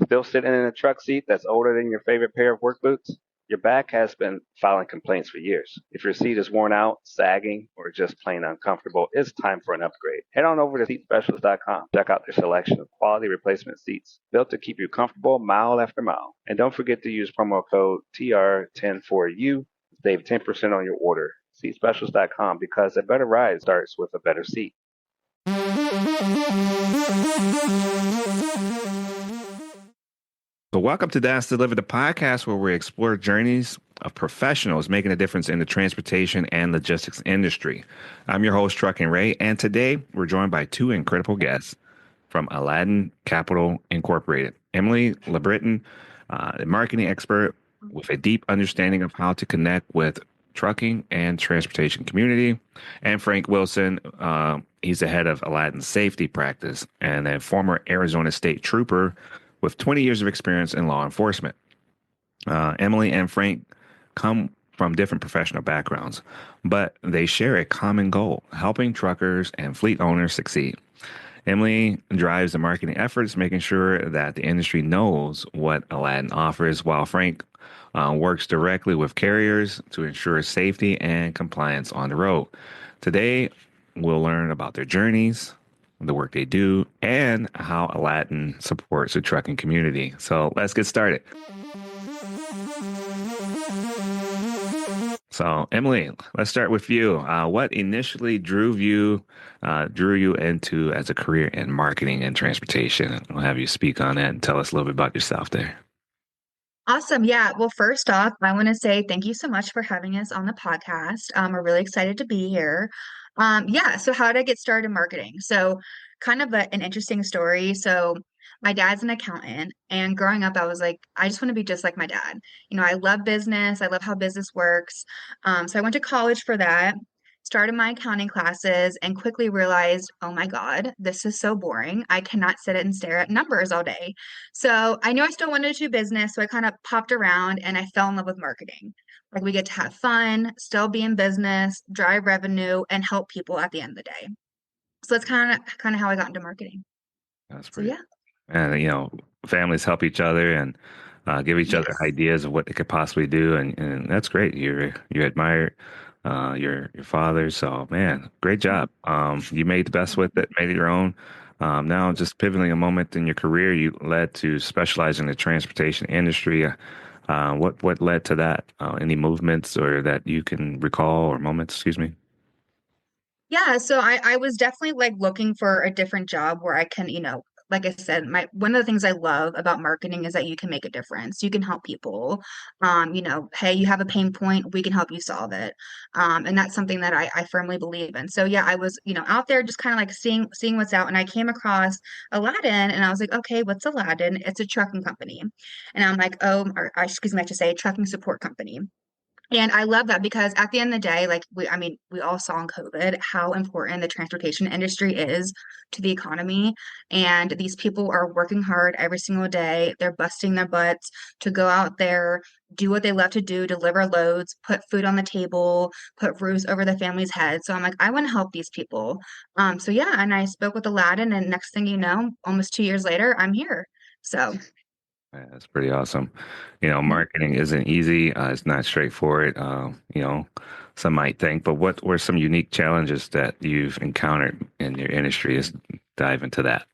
Still sitting in a truck seat that's older than your favorite pair of work boots? Your back has been filing complaints for years. If your seat is worn out, sagging, or just plain uncomfortable, it's time for an upgrade. Head on over to seatspecialist.com. Check out their selection of quality replacement seats built to keep you comfortable mile after mile. And don't forget to use promo code TR104U to save 10% on your order. Seatspecialist.com, because a better ride starts with a better seat. So welcome to That's Delivered, the podcast where we explore journeys of professionals making a difference in the transportation and logistics industry. I'm your host, Trucking Ray, and today we're joined by two incredible guests from Aladdin Capital Incorporated. Emily LeBreton, a marketing expert with a deep understanding of how to connect with trucking and transportation community, and Frank Wilson, he's the head of Aladdin's safety practice and a former Arizona State Trooper with 20 years of experience in law enforcement. Emily and Frank come from different professional backgrounds, but they share a common goal: helping truckers and fleet owners succeed. Emily drives the marketing efforts, making sure that the industry knows what Aladdin offers, while Frank works directly with carriers to ensure safety and compliance on the road. Today, we'll learn about their journeys, the work they do, and how Aladdin supports the trucking community. So let's get started. So Emily, let's start with you. What initially drew you into as a career in marketing and transportation? I'll have you speak on that and tell us a little bit about yourself there. Awesome. Yeah. Well, first off, I want to say thank you so much for having us on the podcast. We're really excited to be here. Yeah. So, how did I get started in marketing? So, kind of an interesting story. So, my dad's an accountant, and growing up, I was like, I just want to be just like my dad. I love business, I love how business works. So, I went to college for that, started my accounting classes, and quickly realized, oh my God, this is so boring. I cannot sit and stare at numbers all day. So I knew I still wanted to do business. So I kind of popped around and I fell in love with marketing. Like we get to have fun, still be in business, drive revenue, and help people at the end of the day. So that's kind of how I got into marketing. That's So pretty. yeah. And families help each other and give each other Yes. ideas of what they could possibly do, and that's great. You admire your father, so man, great job. You made the best with it, made it your own. Now, just pivoting a moment in your career, you led to specializing in the transportation industry. What led to that? Any movements or that you can recall or moments? Excuse me. Yeah, so I was definitely like looking for a different job where I can, like I said, my one of the things I love about marketing is that you can make a difference. You can help people. Hey, you have a pain point, we can help you solve it. And that's something that I firmly believe in. So yeah, I was, out there just kind of like seeing what's out, and I came across Aladdin, and I was like, okay, what's Aladdin? It's a trucking company. And I'm like, oh, or excuse me, I should say trucking support company. And I love that because at the end of the day, like I mean, we all saw in COVID how important the transportation industry is to the economy. And these people are working hard every single day. They're busting their butts to go out there, do what they love to do, deliver loads, put food on the table, put roofs over the family's heads. So I'm like, I want to help these people. So yeah, and I spoke with Aladdin, and next thing you know, almost 2 years later, I'm here. So Yeah, that's pretty awesome. Marketing isn't easy. It's not straightforward. Some might think, but what were some unique challenges that you've encountered in your industry? Let's dive into that.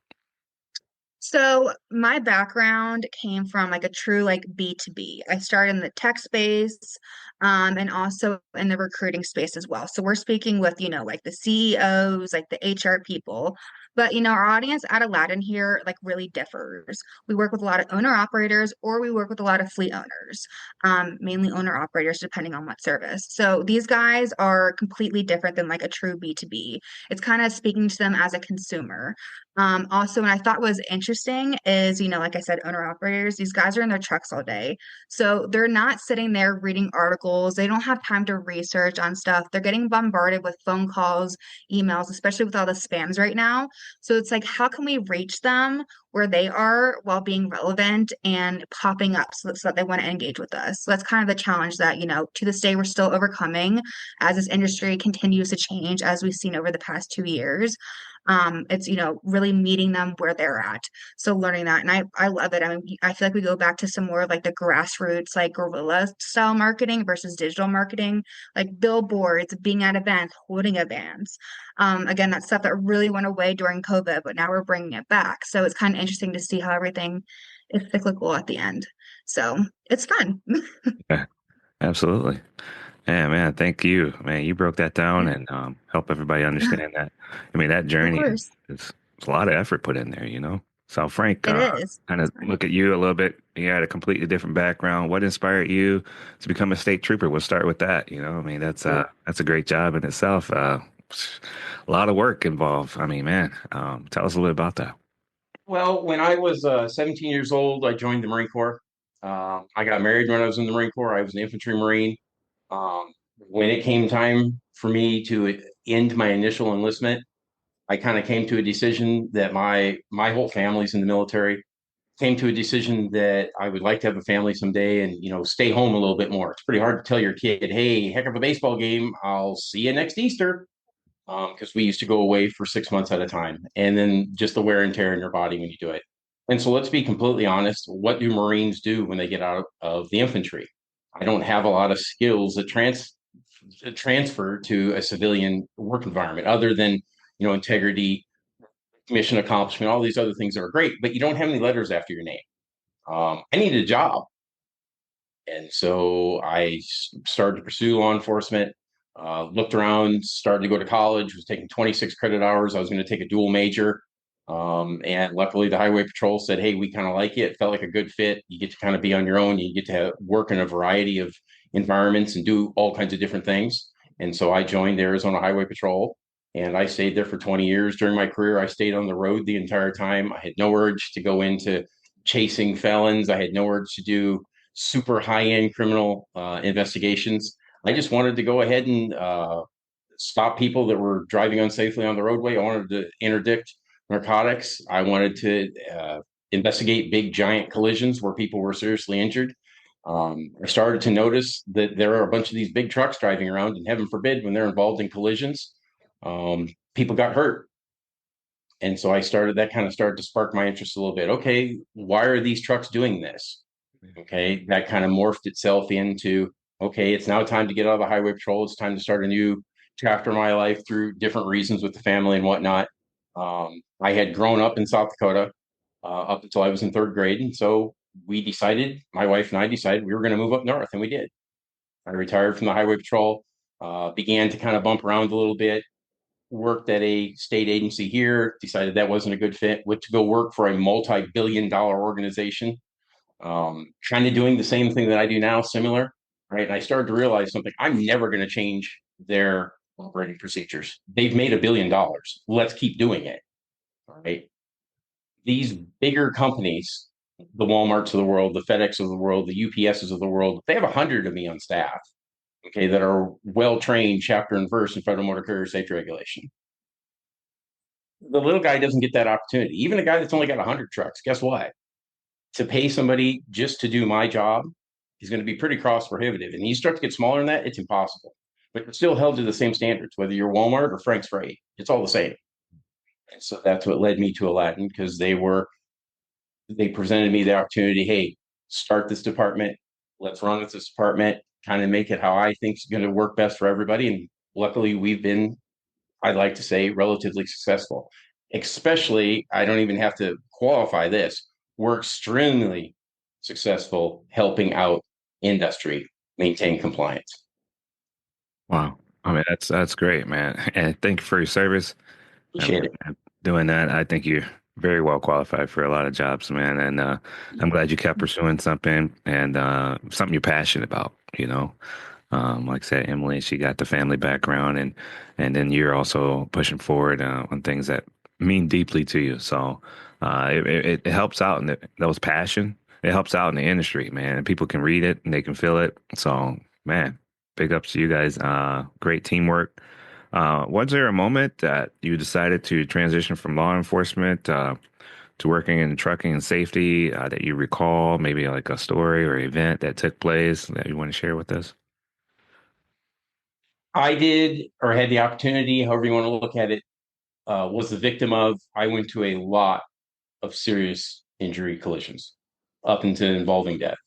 So my background came from like a true like B2B. I started in the tech space, and also in the recruiting space as well. So we're speaking with, like the CEOs, like the HR people. But our audience at Aladdin here like really differs. We work with a lot of owner operators, or we work with a lot of fleet owners, mainly owner operators, depending on what service. So these guys are completely different than like a true B2B. It's kind of speaking to them as a consumer. Also, what I thought was interesting is, like I said, owner operators, these guys are in their trucks all day. So they're not sitting there reading articles. They don't have time to research on stuff. They're getting bombarded with phone calls, emails, especially with all the spams right now. So it's like, how can we reach them where they are while being relevant and popping up so that they want to engage with us. So that's kind of the challenge that, to this day we're still overcoming as this industry continues to change, as we've seen over the past 2 years. It's, really meeting them where they're at. So learning that. And I love it. I mean, I feel like we go back to some more of like the grassroots, like guerrilla style marketing versus digital marketing, like billboards, being at events, holding events. Again, that stuff that really went away during COVID, but now we're bringing it back. So it's kind of interesting to see how everything is cyclical at the end. So it's fun. Yeah, absolutely. Yeah, man, thank you. Man, you broke that down Yeah, and help everybody yeah, understand that. I mean, that of journey course. is it's a lot of effort put in there, you know? So, Frank, It is. kind It's of fun. look at you a little bit. You had a completely different background. What inspired you to become a state trooper? We'll start with that. You know, I mean, that's a great job in itself. A lot of work involved. I mean, man, tell us a little bit about that. Well, when I was 17 years old, I joined the Marine Corps. I got married when I was in the Marine Corps. I was an infantry Marine. When it came time for me to end my initial enlistment, I kind of came to a decision that my whole family's in the military. Came to a decision that I would like to have a family someday and stay home a little bit more. It's pretty hard to tell your kid, "Hey, heck of a baseball game. I'll see you next Easter." Because we used to go away for 6 months at a time, and then just the wear and tear in your body when you do it. And so let's be completely honest. What do Marines do when they get out of the infantry? I don't have a lot of skills that transfer to a civilian work environment other than, integrity, mission accomplishment, all these other things that are great, but you don't have any letters after your name. I needed a job. And so I started to pursue law enforcement, looked around, started to go to college, was taking 26 credit hours. I was going to take a dual major. And luckily, the Highway Patrol said, "Hey, we kind of like it. It felt like a good fit. You get to kind of be on your own. You get to work in a variety of environments and do all kinds of different things." And so I joined the Arizona Highway Patrol and I stayed there for 20 years. During my career, I stayed on the road the entire time. I had no urge to go into chasing felons, I had no urge to do super high end criminal investigations. I just wanted to go ahead and stop people that were driving unsafely on the roadway. I wanted to interdict narcotics. I wanted to investigate big giant collisions where people were seriously injured. I started to notice that there are a bunch of these big trucks driving around, and heaven forbid, when they're involved in collisions, people got hurt. And so that kind of started to spark my interest a little bit. Okay, why are these trucks doing this? Okay, that kind of morphed itself into, okay, it's now time to get out of the highway patrol. It's time to start a new chapter of my life through different reasons with the family and whatnot. I had grown up in South Dakota up until I was in third grade. And so my wife and I decided we were going to move up north, and we did. I retired from the highway patrol, began to kind of bump around a little bit, worked at a state agency here, decided that wasn't a good fit, went to go work for a multi-billion-dollar organization, kind of doing the same thing that I do now, similar, right? And I started to realize something. I'm never going to change their operating procedures. They've made $1 billion. Let's keep doing it, right? These bigger companies, the Walmarts of the world, the FedEx of the world, the UPSs of the world, they have 100 of me on staff, okay, that are well-trained chapter and verse in federal motor carrier safety regulation. The little guy doesn't get that opportunity. Even a guy that's only got 100 trucks, guess what? To pay somebody just to do my job is going to be pretty cost prohibitive. And you start to get smaller than that, it's impossible. But you're still held to the same standards, whether you're Walmart or Frank's Freight. It's all the same. And so that's what led me to Aladdin, because they presented me the opportunity. Hey, start this department. Let's run with this department, kind of make it how I think is going to work best for everybody. And luckily, we've been, I'd like to say, relatively successful. Especially, I don't even have to qualify this. We're extremely successful helping out industry maintain compliance. Wow. I mean, that's great, man. And thank you for your service. I Appreciate mean, it. doing that, I think you're very well qualified for a lot of jobs, man. And I'm glad you kept pursuing something and something you're passionate about, you know. Like I said, Emily, she got the family background and then you're also pushing forward on things that mean deeply to you. So it helps out in those passion. It helps out in the industry, man. And people can read it and they can feel it. So, man, big ups to you guys. Great teamwork. Was there a moment that you decided to transition from law enforcement to working in trucking and safety that you recall, maybe like a story or event that took place that you want to share with us? I did, or had the opportunity, however you want to look at it, was the victim of. I went to a lot of serious injury collisions up into involving death.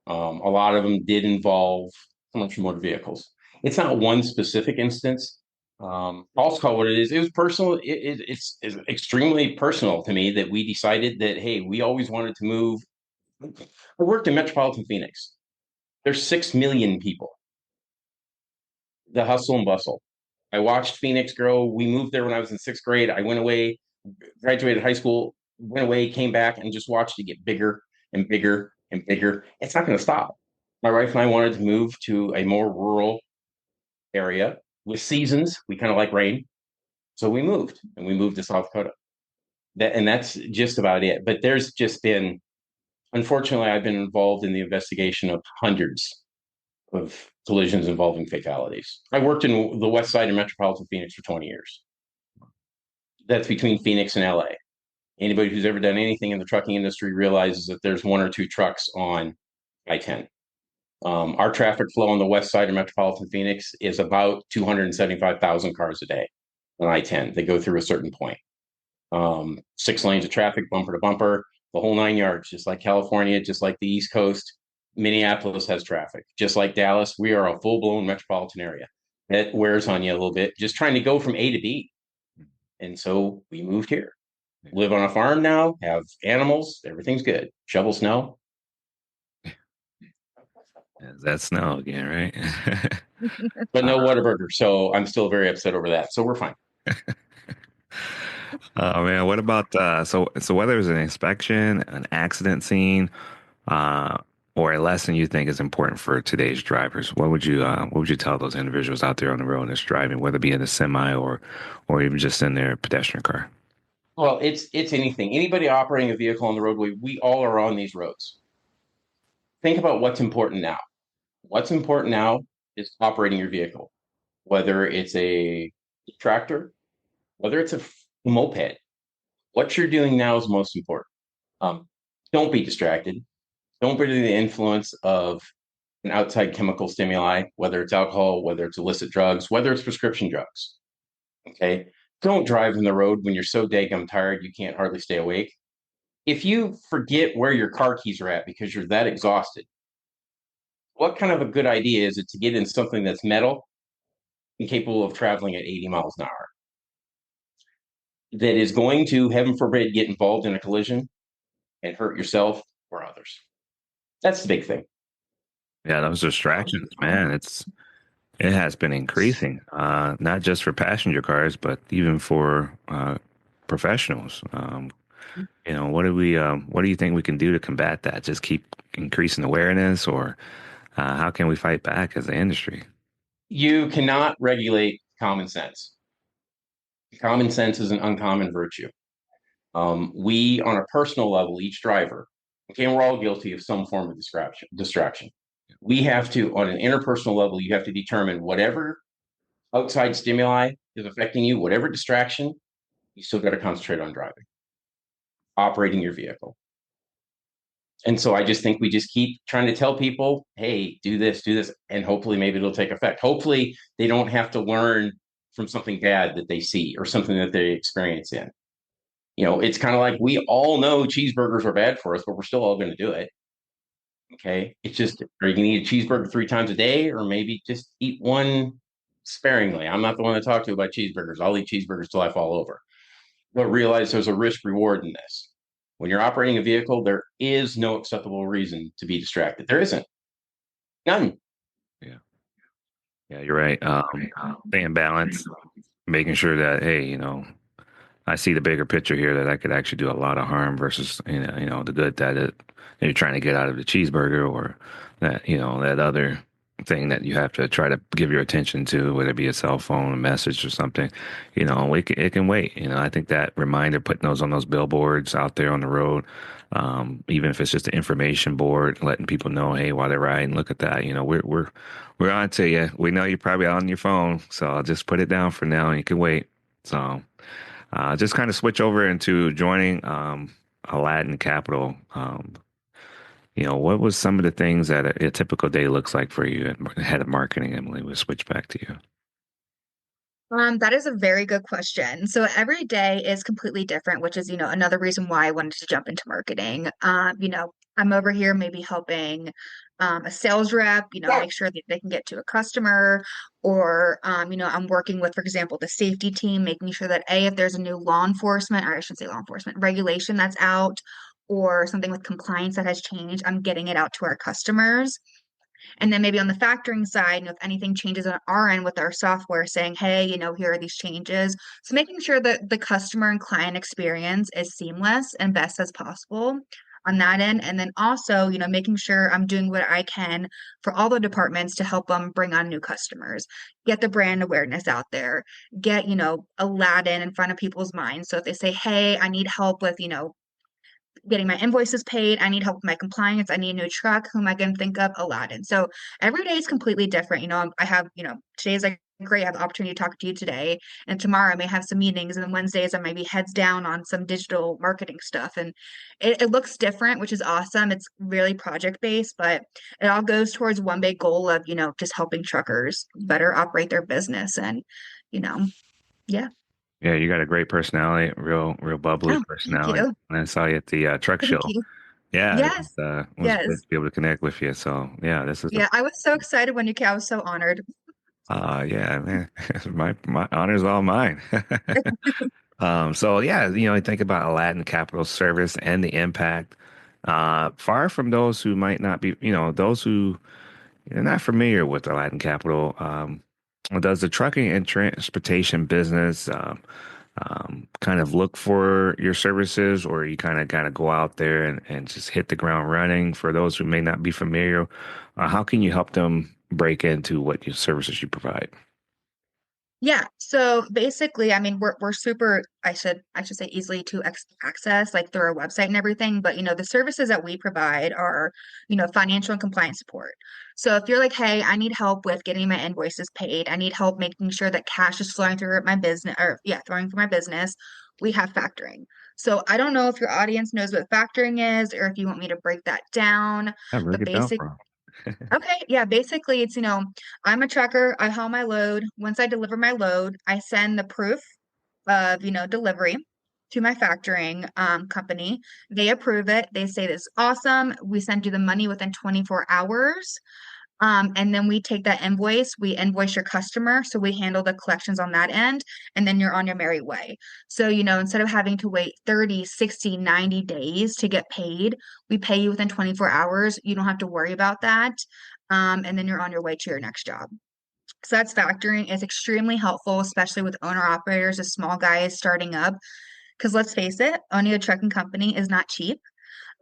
A lot of them did involve commercial motor vehicles. It's not one specific instance. I'll call what it is. It was personal. It's extremely personal to me that we decided that, hey, we always wanted to move. I worked in metropolitan Phoenix. There's 6 million people. The hustle and bustle. I watched Phoenix grow. We moved there when I was in sixth grade. I went away, graduated high school, went away, came back, and just watched it get bigger and bigger and bigger. It's not going to stop. My wife and I wanted to move to a more rural area with seasons. We kind of like rain. So we moved, and we moved to South Dakota. And that's just about it. But there's just been, unfortunately, I've been involved in the investigation of hundreds of collisions involving fatalities. I worked in the west side of metropolitan Phoenix for 20 years. That's between Phoenix and LA. Anybody who's ever done anything in the trucking industry realizes that there's one or two trucks on I-10. Our traffic flow on the west side of metropolitan Phoenix is about 275,000 cars a day on I-10. They go through a certain point. 6 lanes of traffic, bumper to bumper, the whole 9 yards, just like California, just like the East Coast. Minneapolis has traffic, just like Dallas. We are a full-blown metropolitan area. That wears on you a little bit, just trying to go from A to B. And so we moved here. Live on a farm now, have animals, everything's good. Shovel snow. That's snow again, right? But no Whataburger, so I'm still very upset over that. So we're fine. Oh man, what about so whether it's an inspection, an accident scene, uh, or a lesson you think is important for today's drivers, what would you tell those individuals out there on the road that's driving, whether it be in a semi or even just in their pedestrian car? Well, it's anything. Anybody operating a vehicle on the roadway, we all are on these roads. Think about what's important now. What's important now is operating your vehicle, whether it's a tractor, whether it's a moped. What you're doing now is most important. Don't be distracted. Don't be under the influence of an outside chemical stimuli, whether it's alcohol, whether it's illicit drugs, whether it's prescription drugs. Okay. Don't drive on the road when you're so daggum tired you can't hardly stay awake. If you forget where your car keys are at because you're that exhausted, what kind of a good idea is it to get in something that's metal and capable of traveling at 80 miles an hour? That is going to, heaven forbid, get involved in a collision and hurt yourself or others. That's the big thing. Yeah, those distractions, man, it has been increasing, not just for passenger cars, but even for professionals. What do you think we can do to combat that? Just keep increasing awareness, or how can we fight back as an industry? You cannot regulate common sense. Common sense is an uncommon virtue. We, on a personal level, each driver, okay, and we're all guilty of some form of distraction. We have to, on an interpersonal level, you have to determine whatever outside stimuli is affecting you, whatever distraction, you still got to concentrate on driving, operating your vehicle. And so I just think we just keep trying to tell people, hey, do this, and hopefully maybe it'll take effect. Hopefully they don't have to learn from something bad that they see or something that they experience in. It's kind of like we all know cheeseburgers are bad for us, but we're still all going to do it. Okay. It's just, are you going to eat a cheeseburger 3 times a day, or maybe just eat one sparingly? I'm not the one to talk to about cheeseburgers. I'll eat cheeseburgers till I fall over. But realize there's a risk reward in this. When you're operating a vehicle, there is no acceptable reason to be distracted. There isn't. None. Yeah. Yeah, you're right. Staying balanced, making sure that, hey, I see the bigger picture here that I could actually do a lot of harm versus, the good that you're trying to get out of the cheeseburger, or that, that other thing that you have to try to give your attention to, whether it be a cell phone, a message or something, it can wait. I think that reminder, putting those on those billboards out there on the road, even if it's just an information board, letting people know, hey, while they're riding, look at that. We're on to you. We know you're probably on your phone, so I'll just put it down for now and you can wait. So, just kind of switch over into joining, Aladdin Capital, what was some of the things that a typical day looks like for you at head of marketing, Emily? We'll switch back to you. That is a very good question. So every day is completely different, which is, another reason why I wanted to jump into marketing. I'm over here maybe helping a sales rep, make sure that they can get to a customer, or I'm working with, for example, the safety team, making sure that if there's a new law enforcement, or I should say law enforcement regulation that's out, or something with compliance that has changed, I'm getting it out to our customers. And then maybe on the factoring side, if anything changes on our end with our software saying, hey, here are these changes. So making sure that the customer and client experience is seamless and best as possible on that end. And then also, making sure I'm doing what I can for all the departments to help them bring on new customers, get the brand awareness out there, get, Aladdin in front of people's minds. So if they say, hey, I need help with, getting my invoices paid. I need help with my compliance. I need a new truck. Who am I going to think of? Aladdin. So every day is completely different. I have, today's like great. I have the opportunity to talk to you today. And tomorrow I may have some meetings. And then Wednesdays I may be heads down on some digital marketing stuff. And it looks different, which is awesome. It's really project based, but it all goes towards one big goal of, just helping truckers better operate their business. And, you know, yeah. Yeah, you got a great personality, real bubbly Oh, thank personality. you. And I saw you at the truck Thank show. you. Yeah, Yes. it was good Yes. to be able to connect with you. So yeah, this is Yeah, I was so excited when you came. I was so honored. yeah, man, my honor's all mine. So yeah, I think about Aladdin Capital Service and the impact. Far from those who might not be, those who are not familiar with Aladdin Capital, does the trucking and transportation business kind of look for your services, or you kind of go out there and just hit the ground running? For those who may not be familiar, how can you help them break into what your services you provide? Yeah. So basically, I mean, we're super, I should say easily to access like through our website and everything. But the services that we provide are, financial and compliance support. So if you're like, hey, I need help with getting my invoices paid, I need help making sure that cash is flowing through my business, or yeah, flowing through my business, we have factoring. So I don't know if your audience knows what factoring is, or if you want me to break that down, Yeah, break but it down basic. for Okay, yeah, basically it's, I'm a trucker, I haul my load. Once I deliver my load, I send the proof of, delivery to my factoring company. They approve it. They say this is awesome. We send you the money within 24 hours. And then we take that invoice, we invoice your customer. So we handle the collections on that end, and then you're on your merry way. So, instead of having to wait 30, 60, 90 days to get paid, we pay you within 24 hours. You don't have to worry about that. And then you're on your way to your next job. So that's factoring. It's extremely helpful, especially with owner operators, a small guys starting up. Because let's face it, owning a trucking company is not cheap,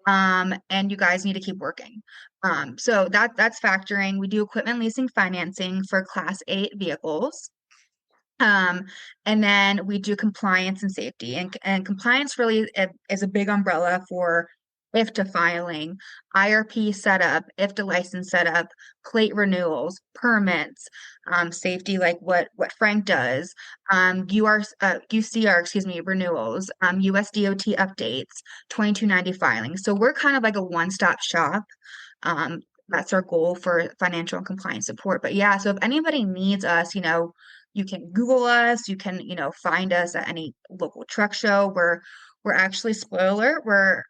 and you guys need to keep working. So that's factoring. We do equipment leasing financing for Class 8 vehicles. Um, and then we do compliance and safety. And compliance really is a big umbrella for IFTA filing, IRP setup, IFTA license setup, plate renewals, permits, safety like what Frank does, UCR, excuse me, renewals, US DOT updates, 2290 filings. So we're kind of like a one-stop shop. That's our goal for financial and compliance support. But yeah, so if anybody needs us, you can Google us. You can, find us at any local truck show. We're actually, spoiler, we're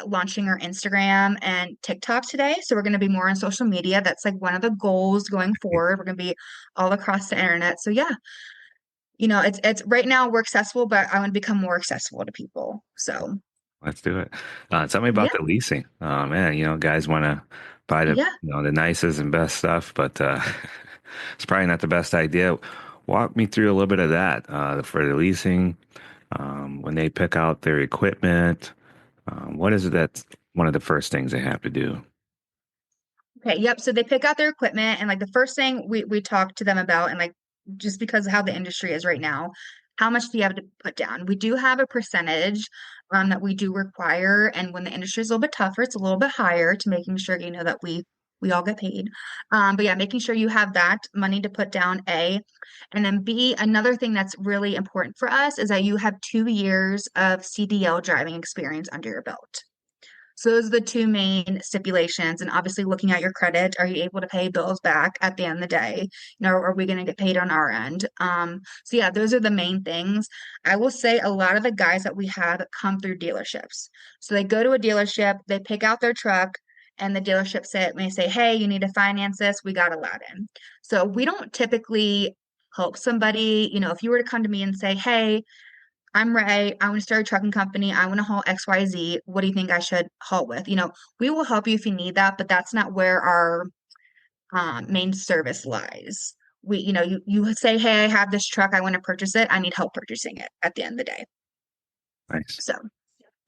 launching our Instagram and TikTok today. So we're going to be more on social media. That's like one of the goals going forward. We're going to be all across the internet. So yeah, it's right now we're accessible, but I want to become more accessible to people. So Let's do it. Tell me yeah, about the leasing. Man, guys want to buy the yeah. the nicest and best stuff, but it's probably not the best idea. Walk me through a little bit of that for the leasing. When they pick out their equipment, what is it that's one of the first things they have to do? Okay, yep. So they pick out their equipment, and like the first thing we talk to them about, and like just because of how the industry is right now, how much do you have to put down? We do have a percentage that we do require, and when the industry is a little bit tougher, it's a little bit higher to making sure that we We all get paid. But yeah, making sure you have that money to put down, A. And then B, another thing that's really important for us is that you have 2 years of CDL driving experience under your belt. So those are the two main stipulations. And obviously looking at your credit, are you able to pay bills back at the end of the day? You know, are we going to get paid on our end? So yeah, those are the main things. I will say a lot of the guys that we have come through dealerships. So they go to a dealership, they pick out their truck, and the dealership may say, hey, you need to finance this. We got Aladdin. So we don't typically help somebody, you know, if you were to come to me and say, hey, I'm Ray. I want to start a trucking company. I want to haul XYZ. What do you think I should haul with? You know, we will help you if you need that, but that's not where our main service lies. You say, hey, I have this truck. I want to purchase it. I need help purchasing it at the end of the day. Nice. So,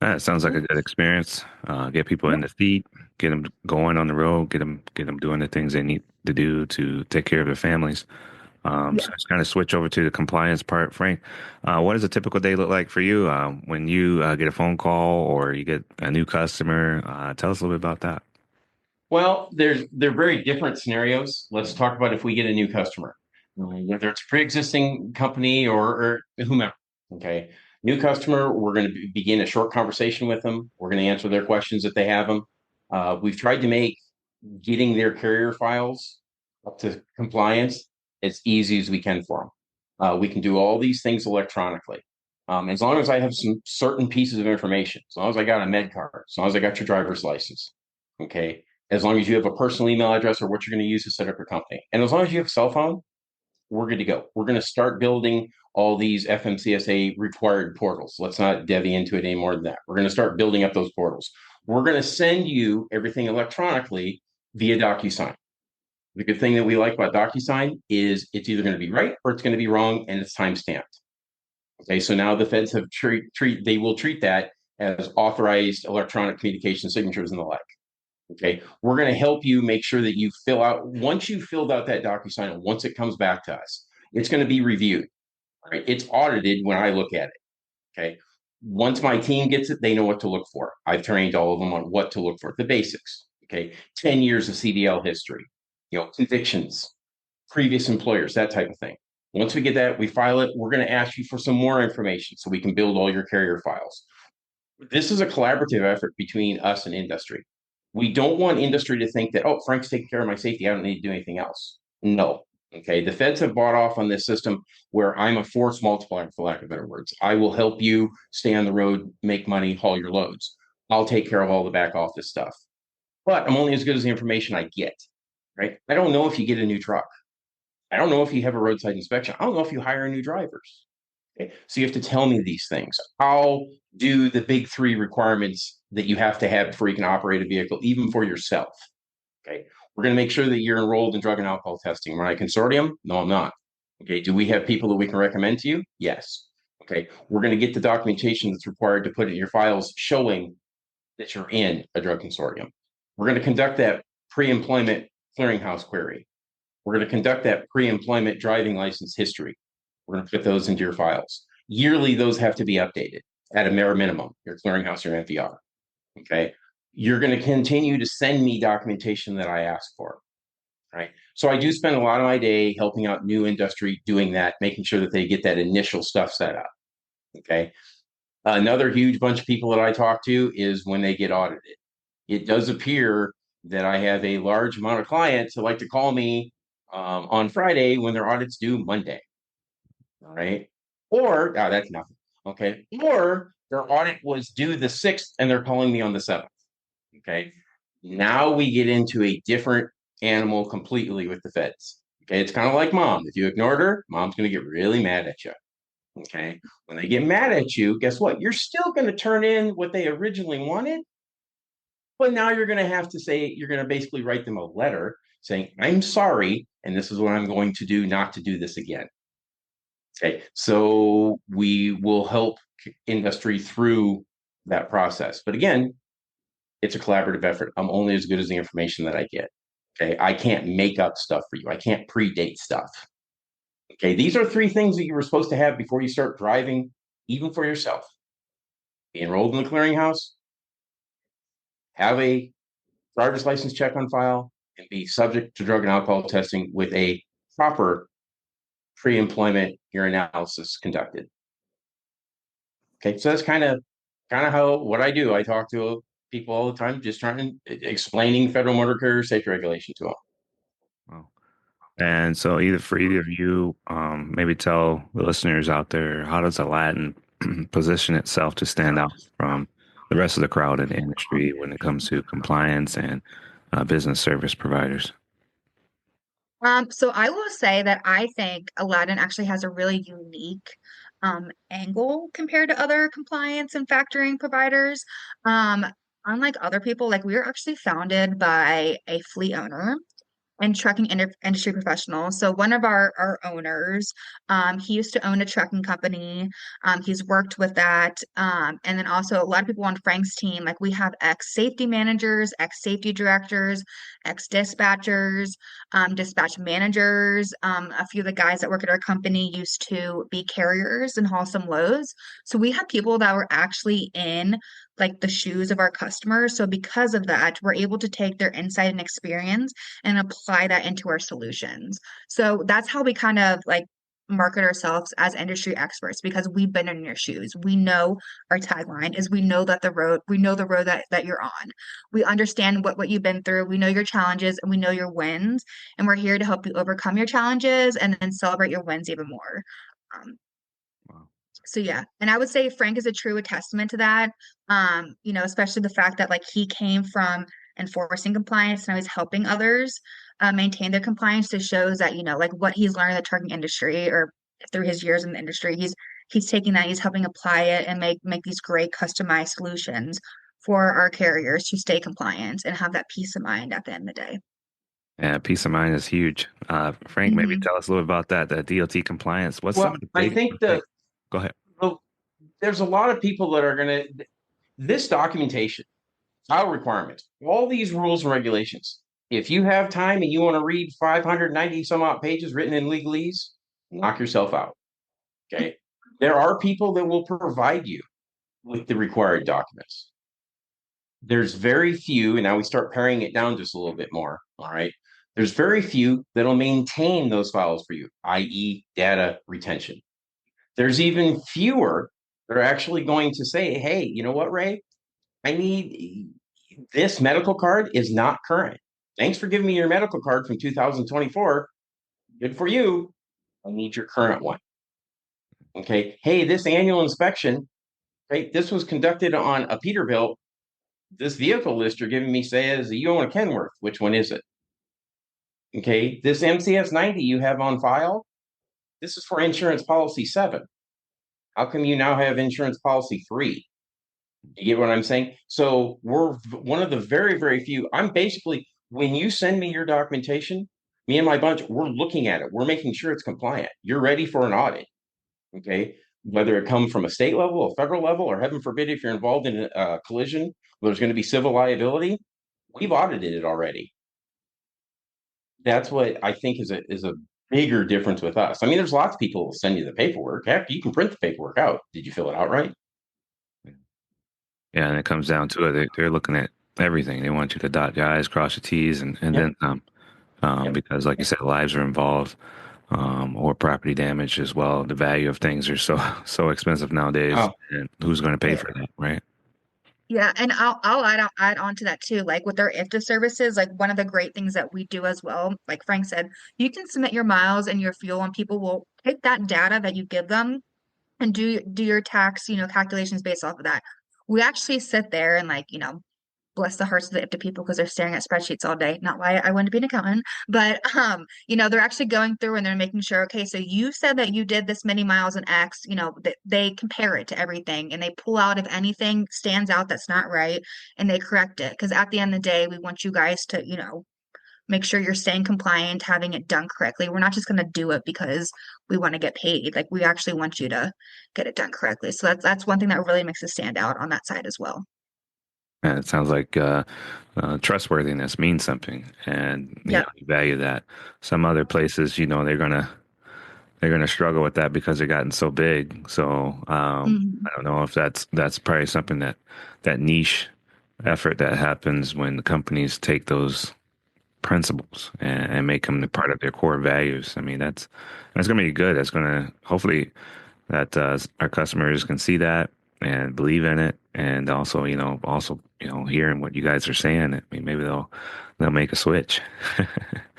That sounds like a good experience. Get people in yep, the seat, get them going on the road, get them doing the things they need to do to take care of their families. So yeah. let's kind of switch over to the compliance part. Frank, what does a typical day look like for you when you get a phone call or you get a new customer? Tell us a little bit about that. Well, they're very different scenarios. Let's talk about if we get a new customer, whether it's a pre-existing company or whomever. Okay, new customer, we're going to begin a short conversation with them. We're going to answer their questions if they have them. We've tried to make getting their carrier files up to compliance as easy as we can for them. We can do all these things electronically. As long as I have some certain pieces of information, as long as I got a med card, as long as I got your driver's license, okay, as long as you have a personal email address or what you're going to use to set up your company, and as long as you have a cell phone, we're good to go. We're going to start building all these FMCSA required portals. Let's not devy into it any more than that. We're going to start building up those portals. We're going to send you everything electronically via DocuSign. The good thing that we like about DocuSign is it's either going to be right or it's going to be wrong, and it's time stamped. Okay, so now the feds have they will treat that as authorized electronic communication signatures and the like. Okay, we're going to help you make sure that you fill out, once you've filled out that DocuSign, and once it comes back to us, it's going to be reviewed. Right? It's audited when I look at it. Okay, once my team gets it, they know what to look for. I've trained all of them on what to look for, the basics. Okay, 10 years of CDL history, convictions, previous employers, that type of thing. Once we get that, we file it. We're going to ask you for some more information so we can build all your carrier files. This is a collaborative effort between us and industry. We don't want industry to think that, oh, Frank's taking care of my safety. I don't need to do anything else. No. Okay. The feds have bought off on this system where I'm a force multiplier, for lack of better words. I will help you stay on the road, make money, haul your loads. I'll take care of all the back office stuff. But I'm only as good as the information I get. Right. I don't know if you get a new truck. I don't know if you have a roadside inspection. I don't know if you hire new drivers. Okay. So you have to tell me these things. I'll do the big three requirements that you have to have before you can operate a vehicle, even for yourself. Okay. We're going to make sure that you're enrolled in drug and alcohol testing. Am I a consortium? No, I'm not. Okay. Do we have people that we can recommend to you? Yes. Okay. We're going to get the documentation that's required to put in your files showing that you're in a drug consortium. We're going to conduct that pre-employment clearinghouse query. We're going to conduct that pre-employment driving license history. We're going to put those into your files. Yearly, those have to be updated at a mere minimum, your clearinghouse or NVR. Okay. You're going to continue to send me documentation that I ask for. Right. So I do spend a lot of my day helping out new industry doing that, making sure that they get that initial stuff set up. Okay. Another huge bunch of people that I talk to is when they get audited. It does appear that I have a large amount of clients who like to call me on Friday when their audits due Monday. All right. Or that's nothing. Okay. Or their audit was due the 6th and they're calling me on the 7th. Okay. Now we get into a different animal completely with the feds. Okay. It's kind of like mom. If you ignored her, mom's going to get really mad at you. Okay. When they get mad at you, guess what? You're still going to turn in what they originally wanted. But now you're going to have to say, you're going to basically write them a letter saying, I'm sorry. And this is what I'm going to do not to do this again. Okay, so we will help industry through that process. But again, it's a collaborative effort. I'm only as good as the information that I get. Okay, I can't make up stuff for you. I can't predate stuff. Okay, these are 3 things that you were supposed to have before you start driving, even for yourself. Be enrolled in the clearinghouse, have a driver's license check on file, and be subject to drug and alcohol testing with a proper pre-employment urinalysis conducted. Okay, so that's kind of how what I do. I talk to people all the time, just trying explaining federal motor carrier safety regulation to them. Wow. And so either of you, maybe tell the listeners out there, how does Aladdin position itself to stand out from the rest of the crowd in the industry when it comes to compliance and business service providers? So I will say that I think Aladdin actually has a really unique angle compared to other compliance and factoring providers. Um, Unlike other people, like we were actually founded by a fleet owner and industry professional. So one of our owners, he used to own a trucking company. He's worked with that. And then also a lot of people on Frank's team, like we have ex-safety managers, ex-safety directors, ex-dispatchers, dispatch managers. A few of the guys that work at our company used to be carriers and haul some loads. So we have people that were actually in like the shoes of our customers. So because of that, we're able to take their insight and experience and apply that into our solutions. So that's how we kind of like market ourselves as industry experts because we've been in your shoes. We know our tagline is we know the road that you're on. We understand what you've been through. We know your challenges and we know your wins. And we're here to help you overcome your challenges and then celebrate your wins even more. Um, Wow. so yeah, and I would say Frank is a true testament to that. Especially the fact that like he came from enforcing compliance and now he's helping others maintain their compliance to shows that, like what he's learned in the trucking industry or through his years in the industry, he's taking that, he's helping apply it and make these great customized solutions for our carriers to stay compliant and have that peace of mind at the end of the day. Yeah, peace of mind is huge. Frank, maybe tell us a little about that, the DOT compliance. What's some Well, of the I big think mistakes? Go ahead. well, there's a lot of people that are going to this documentation, file requirements, all these rules and regulations. If you have time and you want to read 590 some odd pages written in legalese, knock yourself out. Okay. There are people that will provide you with the required documents. There's very few, and now we start paring it down just a little bit more. All right. There's very few that'll maintain those files for you, i.e., data retention. There's even fewer that are actually going to say, hey, you know what, Ray? I need this medical card is not current. Thanks for giving me your medical card from 2024. Good for you. I need your current one. Okay. Hey, this annual inspection, right? This was conducted on a Peterbilt. This vehicle list you're giving me says you own a Kenworth. Which one is it? Okay. This MCS 90 you have on file, this is for insurance policy 7. How come you now have insurance policy 3? You get what I'm saying? So we're one of the very, very few. I'm basically, when you send me your documentation, me and my bunch, we're looking at it. We're making sure it's compliant. You're ready for an audit. Okay. Whether it come from a state level, a federal level, or heaven forbid, if you're involved in a collision, where there's going to be civil liability, we've audited it already. That's what I think is a bigger difference with us. I mean, there's lots of people who send you the paperwork. Heck, you can print the paperwork out. Did you fill it out right? Yeah, and it comes down to it. They're looking at everything. They want you to dot your I's, cross your T's, and Yep. then some. Yep. Because, like you said, lives are involved, or property damage as well. The value of things are so expensive nowadays, Oh, and who's going to pay yeah. for that, right? Yeah, and I'll add on to that too. Like with our IFTA services, like one of the great things that we do as well, like Frank said, you can submit your miles and your fuel, and people will take that data that you give them and do your tax, calculations based off of that. We actually sit there and like, bless the hearts of the IFTA people because they're staring at spreadsheets all day. Not why I wanted to be an accountant, but they're actually going through and they're making sure, okay, so you said that you did this many miles in X, they compare it to everything and they pull out if anything stands out that's not right and they correct it. Because at the end of the day, we want you guys to, make sure you're staying compliant, having it done correctly. We're not just going to do it because we want to get paid. Like we actually want you to get it done correctly. So that's one thing that really makes us stand out on that side as well. And it sounds like trustworthiness means something, and Yeah. you value that. Some other places, they're gonna struggle with that because they've gotten so big. So I don't know if that's probably something that niche effort that happens when the companies take those principles and make them the part of their core values. I mean, that's going to be good. That's going to hopefully that our customers can see that and believe in it, and also hearing what you guys are saying. I mean, maybe they'll make a switch.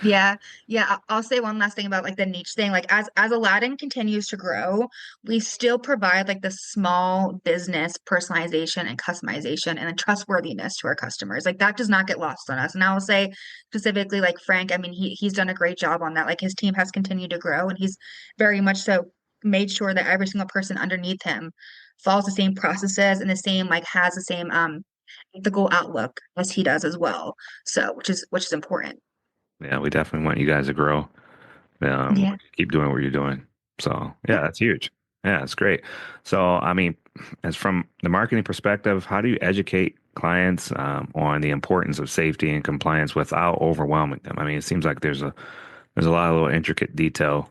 Yeah, yeah. I'll say one last thing about like the niche thing. Like as Aladdin continues to grow, we still provide like the small business personalization and customization and the trustworthiness to our customers. Like that does not get lost on us. And I will say specifically like Frank, I mean he's done a great job on that. Like his team has continued to grow and he's very much so made sure that every single person underneath him follows the same processes and the same like has the same ethical outlook as he does as well. So which is important. Yeah, we definitely want you guys to grow. Yeah. Keep doing what you're doing. So yeah, that's huge. Yeah, it's great. So I mean, as from the marketing perspective, how do you educate clients on the importance of safety and compliance without overwhelming them? I mean, it seems like there's a lot of little intricate detail.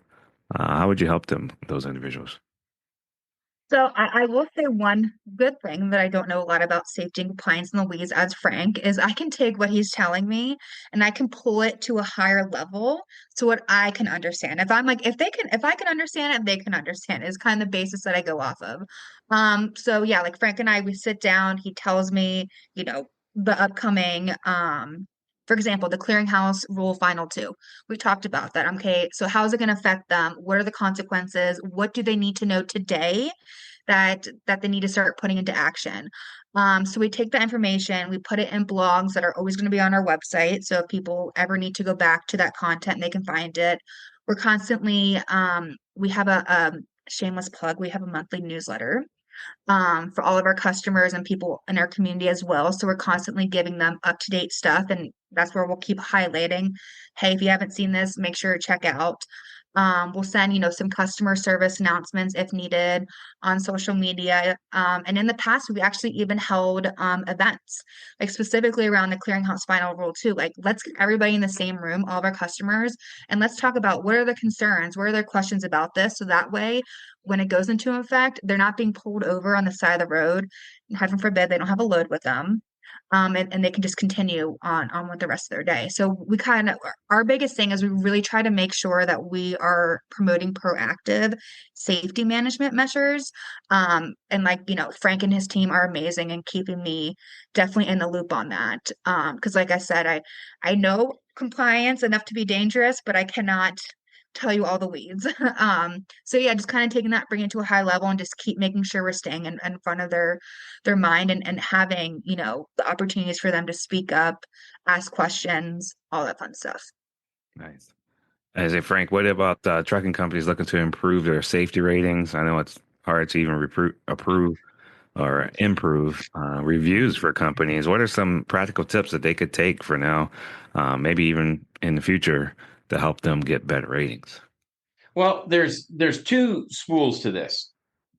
How would you help those individuals? So I will say one good thing that I don't know a lot about safety and compliance in the weeds as Frank is I can take what he's telling me and I can pull it to a higher level so what I can understand. If I'm like if I can understand it, they can understand it is kind of the basis that I go off of. So yeah, like Frank and I we sit down, he tells me, you know, the upcoming for example, the clearinghouse rule final two. We talked about that. Okay, so how is it going to affect them? What are the consequences? What do they need to know today that they need to start putting into action. So we take that information, we put it in blogs that are always going to be on our website. So if people ever need to go back to that content, they can find it. We're constantly, we have a shameless plug, we have a monthly newsletter for all of our customers and people in our community as well. So we're constantly giving them up to date stuff. And that's where we'll keep highlighting, hey, if you haven't seen this, make sure to check out. We'll send, you know, some customer service announcements if needed on social media. And in the past, we've actually even held events, like specifically around the Clearinghouse Final Rule too. Like, let's get everybody in the same room, all of our customers, and let's talk about what are the concerns, what are their questions about this, so that way, when it goes into effect, they're not being pulled over on the side of the road. And heaven forbid, they don't have a load with them. And they can just continue on with the rest of their day. So we kind of our biggest thing is we really try to make sure that we are promoting proactive safety management measures. And like, you know, Frank and his team are amazing and keeping me definitely in the loop on that. Because like I said, I know compliance enough to be dangerous, but I cannot tell you all the weeds. So yeah, just kind of taking that, bringing it to a high level and just keep making sure we're staying in front of their mind and having, you know, the opportunities for them to speak up, ask questions, all that fun stuff. Nice. I say, Frank, what about trucking companies looking to improve their safety ratings? I know it's hard to even approve or improve reviews for companies. What are some practical tips that they could take for now, maybe even in the future, to help them get better ratings? Well, there's two schools to this.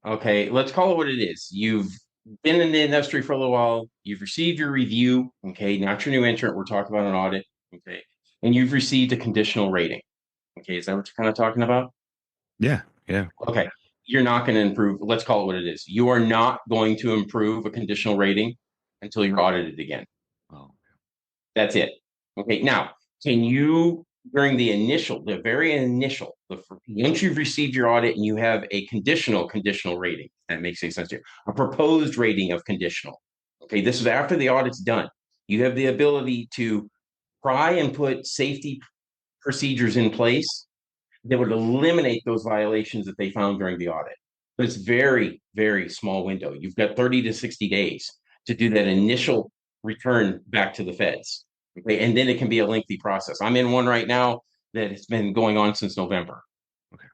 Okay, let's call it what it is. You've been in the industry for a little while. You've received your review. Okay, not your new entrant. We're talking about an audit. Okay, and you've received a conditional rating. Okay, is that what you're kind of talking about? Yeah, yeah. Okay, you're not going to improve. Let's call it what it is. You are not going to improve a conditional rating until you're audited again. Oh, That's it. Okay. Now, can you, during the very initial, once you've received your audit and you have a conditional rating, that makes any sense to you, a proposed rating of conditional. Okay. This is after the audit's done. You have the ability to try and put safety procedures in place that would eliminate those violations that they found during the audit. But it's very, very small window. You've got 30 to 60 days to do that initial return back to the feds. Okay. And then it can be a lengthy process. I'm in one right now that has been going on since November. okay.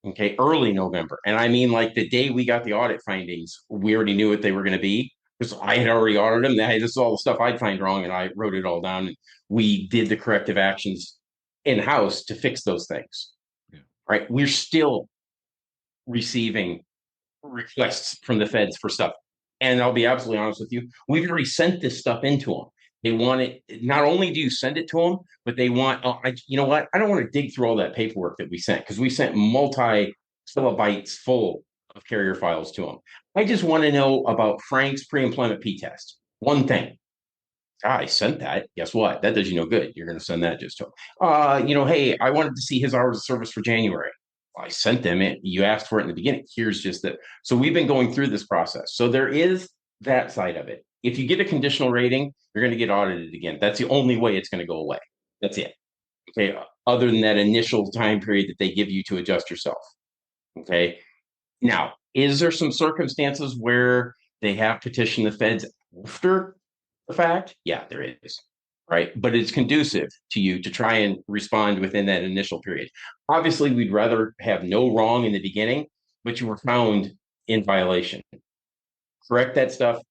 Okay. Early November. And I mean, like the day we got the audit findings, we already knew what they were going to be because I had already audited them. Hey, this is all the stuff I'd find wrong. And I wrote it all down. And we did the corrective actions in house to fix those things. Yeah. Right. We're still receiving requests from the feds for stuff. And I'll be absolutely honest with you, we've already sent this stuff into them. They want it. Not only do you send it to them, but they want, you know what? I don't want to dig through all that paperwork that we sent because we sent multi kilobytes full of carrier files to them. I just want to know about Frank's pre-employment P test. One thing. I sent that. Guess what? That does you no good. You're going to send that just to him. Hey, I wanted to see his hours of service for January. Well, I sent them it. You asked for it in the beginning. Here's just that. So we've been going through this process. So there is that side of it. If you get a conditional rating, you're going to get audited again. That's the only way it's going to go away. That's it. Okay. Other than that initial time period that they give you to adjust yourself. Okay. Now, is there some circumstances where they have petitioned the feds after the fact? Yeah, there is. Right. But it's conducive to you to try and respond within that initial period. Obviously, we'd rather have no wrong in the beginning, but you were found in violation. Correct that stuff.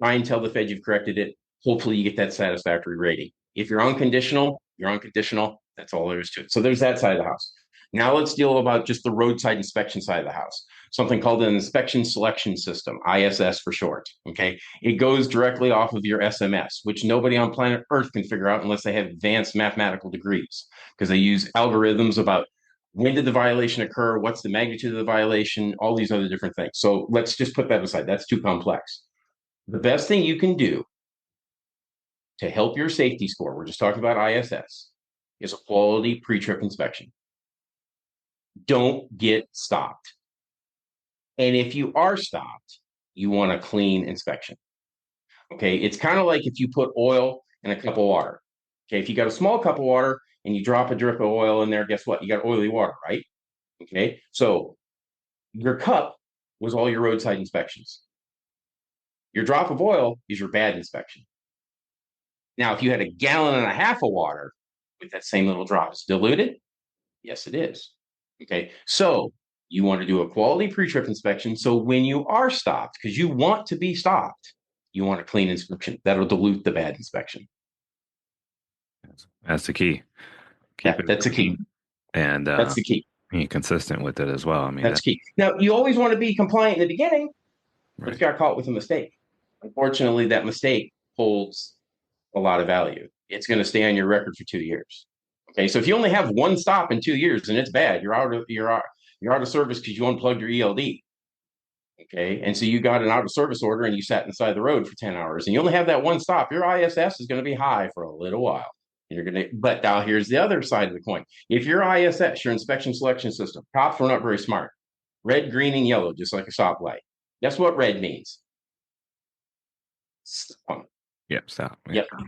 Try and tell the Fed you've corrected it. Hopefully, you get that satisfactory rating. If you're unconditional, you're unconditional. That's all there is to it. So there's that side of the house. Now let's deal about just the roadside inspection side of the house, something called an inspection selection system, ISS for short. Okay. It goes directly off of your SMS, which nobody on planet Earth can figure out unless they have advanced mathematical degrees, because they use algorithms about when did the violation occur, what's the magnitude of the violation, all these other different things. So let's just put that aside. That's too complex. The best thing you can do to help your safety score, we're just talking about ISS, is a quality pre-trip inspection. Don't get stopped. And if you are stopped, you want a clean inspection. Okay, it's kind of like if you put oil in a cup of water. Okay, if you got a small cup of water and you drop a drip of oil in there, guess what? You got oily water, right? Okay, so your cup was all your roadside inspections. Your drop of oil is your bad inspection. Now, if you had 1.5 gallons of water with that same little drop, it's diluted? Yes, it is. Okay, so you want to do a quality pre-trip inspection. So when you are stopped, because you want to be stopped, you want a clean inspection. That'll dilute the bad inspection. That's the key. That's the key. And that's the key. Being consistent with it as well. I mean, that's key. Now, you always want to be compliant in the beginning, right. But you got caught with a mistake. Unfortunately, that mistake holds a lot of value. It's going to stay on your record for 2 years. Okay, so if you only have one stop in 2 years and it's bad, you're out of service because you unplugged your ELD. Okay, and so you got an out of service order and you sat inside the road for 10 hours and you only have that one stop. Your ISS is going to be high for a little while. But now here's the other side of the coin. If your ISS, your inspection selection system, cops were not very smart. Red, green, and yellow, just like a stoplight. Guess what red means? Stop. Yep, stop.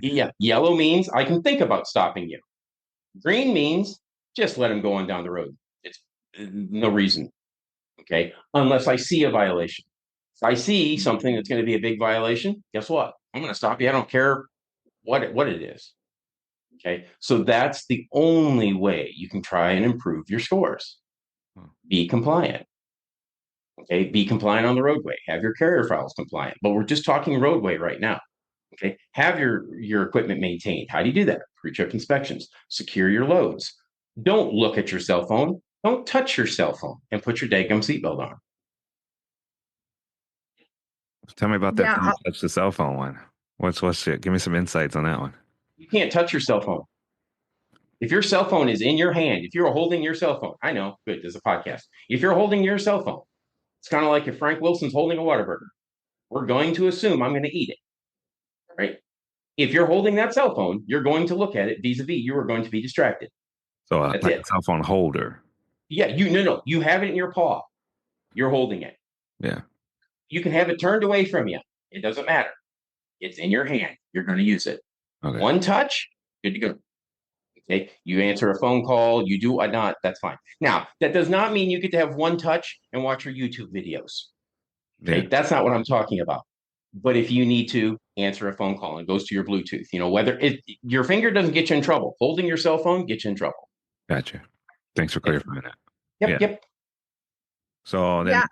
Yeah. Yellow means I can think about stopping you. Green means just let him go on down the road. It's no reason. Okay. Unless I see a violation. If I see something that's going to be a big violation, guess what? I'm going to stop you. I don't care what it is. Okay. So that's the only way you can try and improve your scores. Be compliant. Okay. Be compliant on the roadway. Have your carrier files compliant. But we're just talking roadway right now. Okay. Have your equipment maintained. How do you do that? Pre-trip inspections. Secure your loads. Don't look at your cell phone. Don't touch your cell phone and put your daggum seatbelt on. Tell me about that. Don't touch the cell phone one. What's it? Give me some insights on that one. You can't touch your cell phone. If your cell phone is in your hand, if you're holding your cell phone, I know, good, there's a podcast. If you're holding your cell phone, it's kind of like if Frank Wilson's holding a Whataburger. We're going to assume I'm going to eat it, right? If you're holding that cell phone, you're going to look at it vis-a-vis. You are going to be distracted. So like a cell phone holder. Yeah, you have it in your paw. You're holding it. Yeah. You can have it turned away from you. It doesn't matter. It's in your hand. You're going to use it. Okay. One touch, good to go. Okay. You answer a phone call, you do not, that's fine. Now, that does not mean you get to have one touch and watch your YouTube videos. Okay. Yeah. That's not what I'm talking about. But if you need to answer a phone call and it goes to your Bluetooth, whether your finger doesn't get you in trouble, holding your cell phone gets you in trouble. Gotcha. Thanks for clarifying that. Yep. So then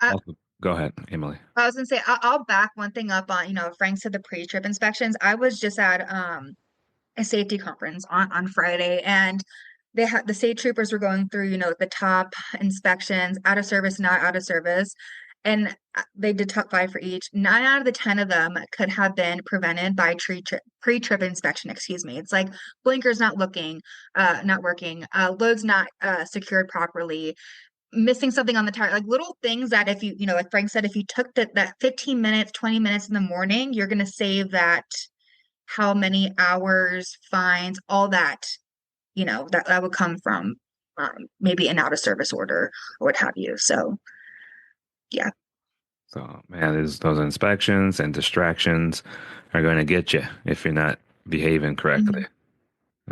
go ahead, Emily. I was gonna say I'll back one thing up on, Frank said the pre-trip inspections. I was just at a safety conference on Friday, and they had the state troopers were going through, the top inspections, out of service, not out of service. And they did top 5 for each. 9 out of the 10 of them could have been prevented by pre-trip inspection. Excuse me. It's like blinkers not working, loads not secured properly, missing something on the tire, like little things that if you, like Frank said, if you took that 15 minutes, 20 minutes in the morning, you're going to save that how many hours, fines, all that, that would come from maybe an out of service order or what have you. So yeah. So, man, those inspections and distractions are going to get you if you're not behaving correctly.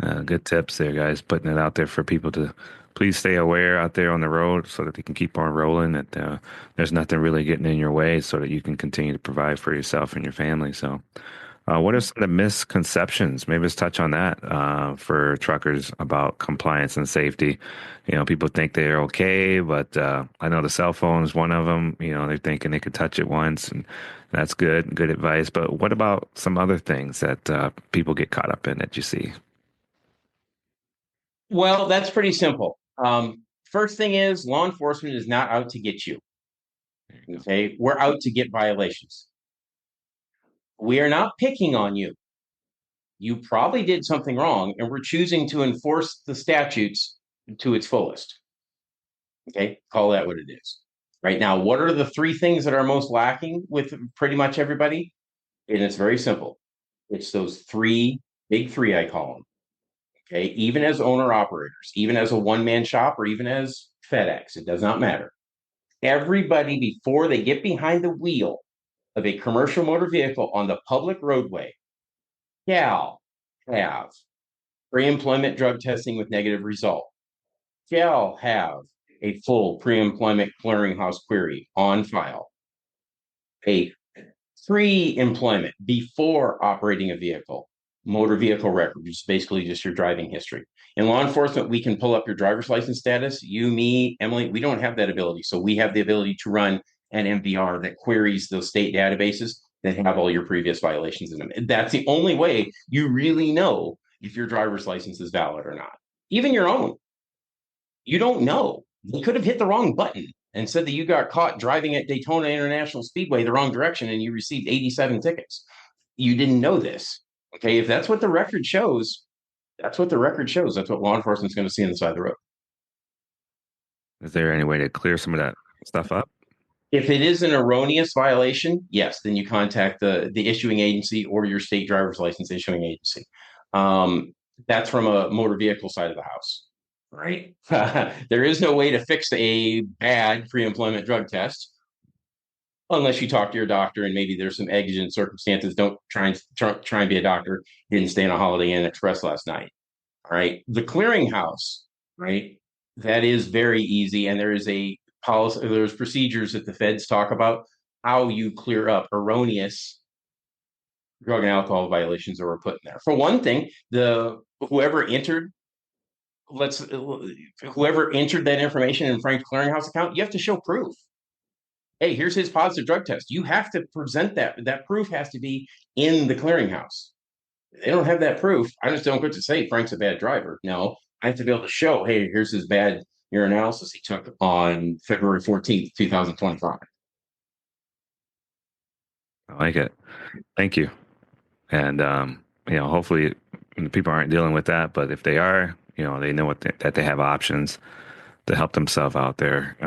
Mhm. Good tips there, guys. Putting it out there for people to please stay aware out there on the road so that they can keep on rolling, that there's nothing really getting in your way so that you can continue to provide for yourself and your family. So, what are some of the misconceptions? Maybe let's touch on that for truckers about compliance and safety. People think they're okay, but I know the cell phone is one of them. They're thinking they could touch it once, and that's good advice. But what about some other things that people get caught up in that you see? Well, that's pretty simple. First thing is law enforcement is not out to get you. Okay. We're out to get violations. We are not picking on you. You probably did something wrong, and we're choosing to enforce the statutes to its fullest. Okay. Call that what it is. Right now, what are the three things that are most lacking with pretty much everybody? And it's very simple. It's those big three, I call them. Okay. Even as owner operators, even as a one-man shop, or even as FedEx, it does not matter. Everybody, before they get behind the wheel of a commercial motor vehicle on the public roadway, shall have pre-employment drug testing with negative result, shall have a full pre-employment clearinghouse query on file, a pre-employment before operating a vehicle motor vehicle record, which is basically just your driving history. In law enforcement, we can pull up your driver's license status. You, me, Emily, we don't have that ability. So we have the ability to run an MVR that queries those state databases that have all your previous violations in them. And that's the only way you really know if your driver's license is valid or not. Even your own. You don't know. They could have hit the wrong button and said that you got caught driving at Daytona International Speedway the wrong direction and you received 87 tickets. You didn't know this. Okay. If that's what the record shows, that's what the record shows. That's what law enforcement's going to see on the side of the road. Is there any way to clear some of that stuff up? If it is an erroneous violation, yes, then you contact the issuing agency or your state driver's license issuing agency. That's from a motor vehicle side of the house, right? There is no way to fix a bad pre-employment drug test unless you talk to your doctor, and maybe there's some exigent circumstances. Don't try and be a doctor. Didn't stay on a Holiday Inn Express last night. All right. The clearinghouse, right? That is very easy. And there is a policy, there's procedures that the feds talk about how you clear up erroneous drug and alcohol violations that were put in there. For one thing, whoever entered that information in Frank's clearinghouse account, you have to show proof. Hey, here's his positive drug test. You have to present that. That proof has to be in the clearinghouse. They don't have that proof. I just don't get to say Frank's a bad driver. No, I have to be able to show, hey, here's his bad urinalysis he took on February 14th, 2025. I like it. Thank you. And, hopefully people aren't dealing with that, but if they are, they know that they have options to help themselves out there.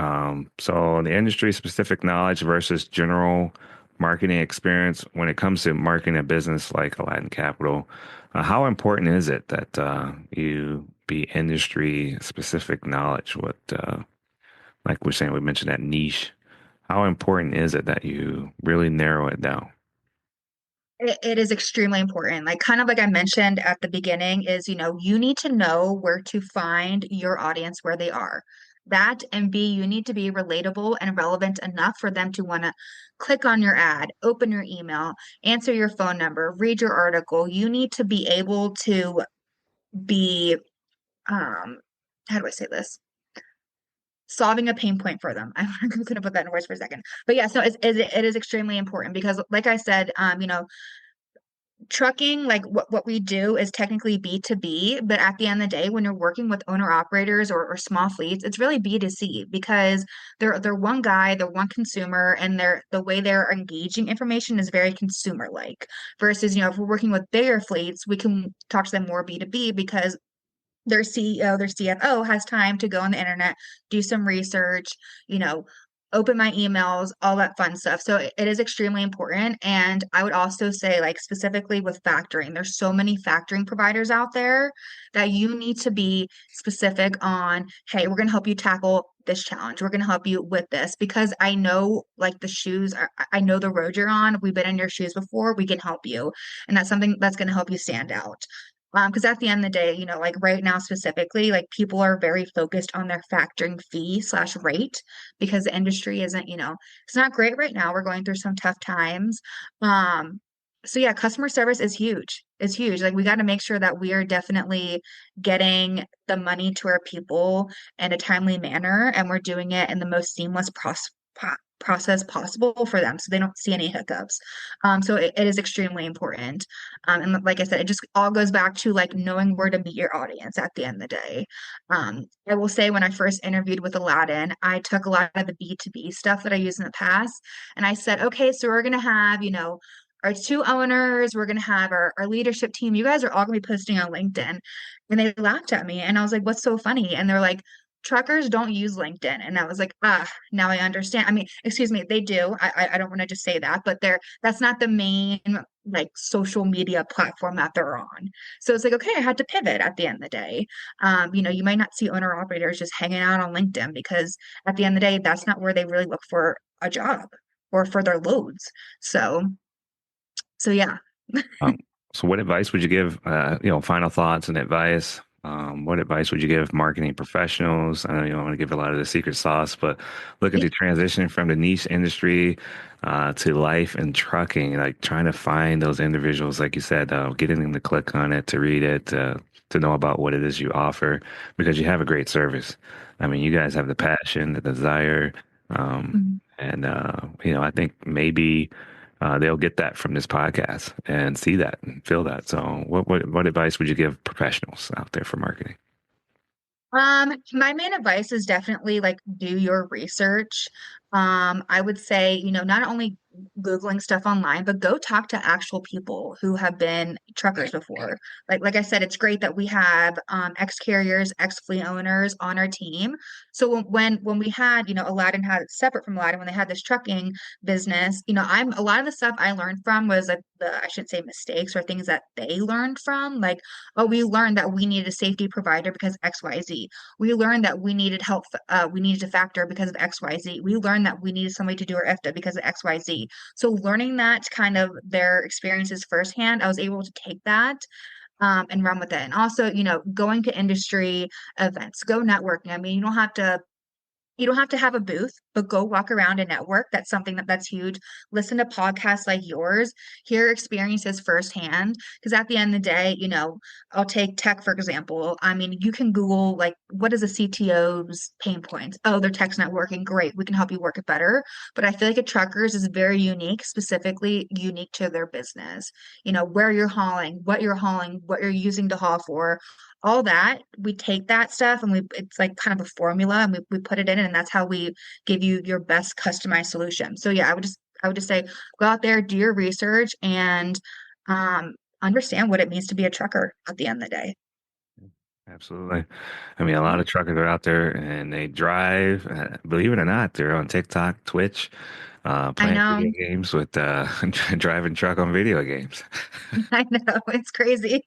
So the industry specific knowledge versus general marketing experience when it comes to marketing a business like Aladdin Capital, how important is it that you be industry specific knowledge? Like we're saying, we mentioned that niche. How important is it that you really narrow it down? It is extremely important. Like kind of like I mentioned at the beginning is, you need to know where to find your audience where they are. That and B, you need to be relatable and relevant enough for them to want to click on your ad, open your email, answer your phone number, read your article. You need to be able to be, how do I say this? Solving a pain point for them. I'm going to put that in words for a second. But yeah, so it is extremely important because like I said, trucking, like what we do is technically B2B, but at the end of the day, when you're working with owner operators or small fleets, it's really B2C because they're one guy, they're one consumer, and the way they're engaging information is very consumer like. Versus, if we're working with bigger fleets, we can talk to them more B2B because their CEO, their CFO has time to go on the internet, do some research, you know, open my emails, all that fun stuff. So it is extremely important. And I would also say, like, specifically with factoring, there's so many factoring providers out there that you need to be specific on, hey, we're going to help you tackle this challenge. We're going to help you with this because I know, like, the shoes are, I know the road you're on. We've been in your shoes before. We can help you. And that's something that's going to help you stand out. Because at the end of the day, like right now specifically, like people are very focused on their factoring fee slash rate because the industry isn't, it's not great right now. We're going through some tough times. Um, so yeah, customer service is huge. It's huge. Like we got to make sure that we are definitely getting the money to our people in a timely manner, and we're doing it in the most seamless process possible for them so they don't see any hiccups. So it is extremely important. And like I said, it just all goes back to like knowing where to meet your audience at the end of the day. I will say when I first interviewed with Aladdin, I took a lot of the B2B stuff that I used in the past and I said, okay, so we're going to have, our two owners, we're going to have our leadership team. You guys are all going to be posting on LinkedIn. And they laughed at me and I was like, what's so funny? And they're like, truckers don't use LinkedIn. And I was like, now I understand. I mean, excuse me, they do. I don't want to just say that, but that's not the main like social media platform that they're on. So it's like, okay, I had to pivot at the end of the day. You might not see owner operators just hanging out on LinkedIn because at the end of the day, that's not where they really look for a job or for their loads. So yeah. Um, so what advice would you give, final thoughts and advice? What advice would you give marketing professionals? I know you don't want to give a lot of the secret sauce, but looking to transition from the niche industry to life and trucking, like trying to find those individuals, like you said, getting them to click on it, to read it, to know about what it is you offer, because you have a great service. I mean, you guys have the passion, the desire, Mhm. and I think maybe they'll get that from this podcast and see that and feel that. So, what advice would you give professionals out there for marketing? My main advice is definitely like do your research. I would say, not only Googling stuff online, but go talk to actual people who have been truckers before. Like I said, it's great that we have ex-carriers, ex-fleet owners on our team. So when we had, Aladdin had separate from Aladdin, when they had this trucking business, I'm a lot of the stuff I learned from was like I should say mistakes or things that they learned from. Like, oh, we learned that we needed a safety provider because XYZ. We learned that we needed help, we needed a factor because of XYZ. We learned that we needed somebody to do our IFTA because of XYZ. So learning that kind of their experiences firsthand, I was able to take that and run with it. And also, going to industry events, go networking. I mean, you don't have to have a booth, but go walk around and network. That's something that's huge. Listen to podcasts like yours, hear experiences firsthand. Because at the end of the day, I'll take tech for example. I mean, you can Google like what is a CTO's pain points? Oh, their tech's not working. Great, we can help you work it better. But I feel like a trucker's is very unique, specifically unique to their business. Where you're hauling, what you're using to haul for, all that, we take that stuff and it's like kind of a formula and we put it in and that's how we give you your best customized solution. So yeah, I would just say go out there, do your research and understand what it means to be a trucker at the end of the day. Absolutely. I mean, a lot of truckers are out there and they drive. Believe it or not, they're on TikTok, Twitch, I playing know, video games with driving truck on video games. I know, it's crazy.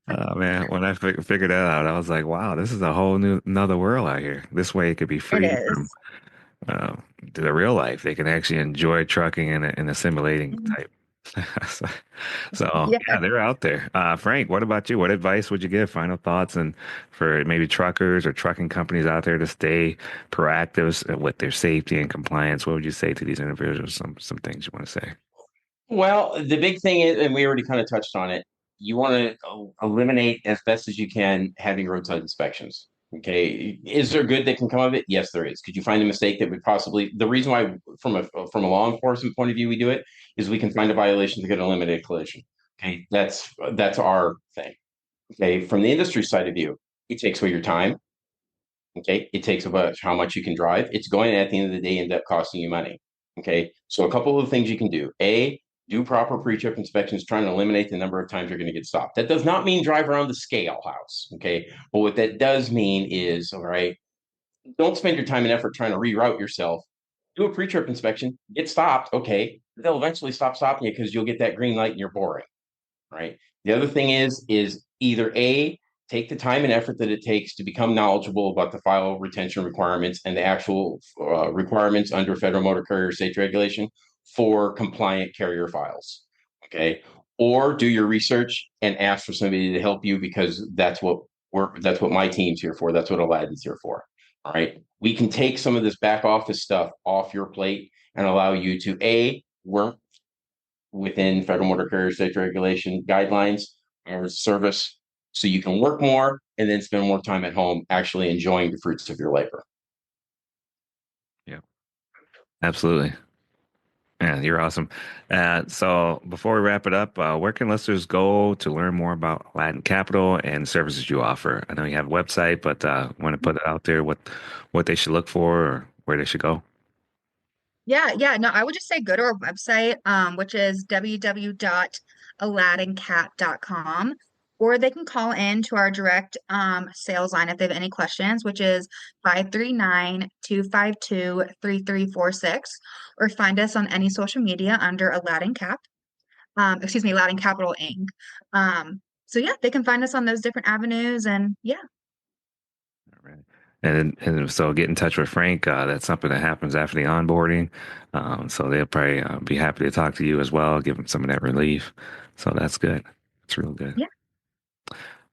Oh man, when I figured that out, I was like, wow, this is a whole new another world out here. This way it could be It free from is. uh, to the real life. They can actually enjoy trucking in a simulating type. So, so, Yeah. yeah, they're out there. Frank, what about you? What advice would you give? Final thoughts and for maybe truckers or trucking companies out there to stay proactive with their safety and compliance. What would you say to these individuals? Some things you want to say. Well, the big thing is, and we already kind of touched on it, you want to eliminate as best as you can having roadside inspections. Okay. Is there good that can come of it? Yes, there is. Could you find a mistake that would possibly, the reason why from a law enforcement point of view we do it is we can find a violation to get eliminated collision. Okay. That's our thing. Okay. From the industry side of view, it takes away your time. Okay. It takes about how much you can drive. It's going to, at the end of the day, end up costing you money. Okay. So a couple of things you can do. Do proper pre-trip inspections, trying to eliminate the number of times you're going to get stopped. That does not mean drive around the scale house. Okay. But what that does mean is, all right, don't spend your time and effort trying to reroute yourself do a pre-trip inspection, get stopped. Okay, they'll eventually stop stopping you because you'll get that green light and you're boring, right? The other thing is either A, take the time and effort that it takes to become knowledgeable about the file retention requirements and the actual requirements under Federal Motor Carrier Safety Regulation for compliant carrier files. Okay, or do your research and ask for somebody to help you, because that's what my team's here for. That's what Aladdin's here for. All right, we can take some of this back office stuff off your plate and allow you to A, work within Federal Motor Carrier Safety Regulation guidelines or service, so you can work more and then spend more time at home actually enjoying the fruits of your labor. Yeah, absolutely. Yeah, you're awesome. So before we wrap it up, where can listeners go to learn more about Aladdin Capital and services you offer? I know you have a website, but want to put it out there, what they should look for or where they should go? Yeah. No, I would just say go to our website, which is www.aladdincap.com, or they can call in to our direct sales line if they have any questions, which is 539-252-3346, or find us on any social media under Aladdin Cap, Aladdin Capital Inc. So yeah, they can find us on those different avenues, and yeah. All right. And so get in touch with Frank. That's something that happens after the onboarding. So they'll probably be happy to talk to you as well, give them some of that relief. So that's good. It's real good. Yeah.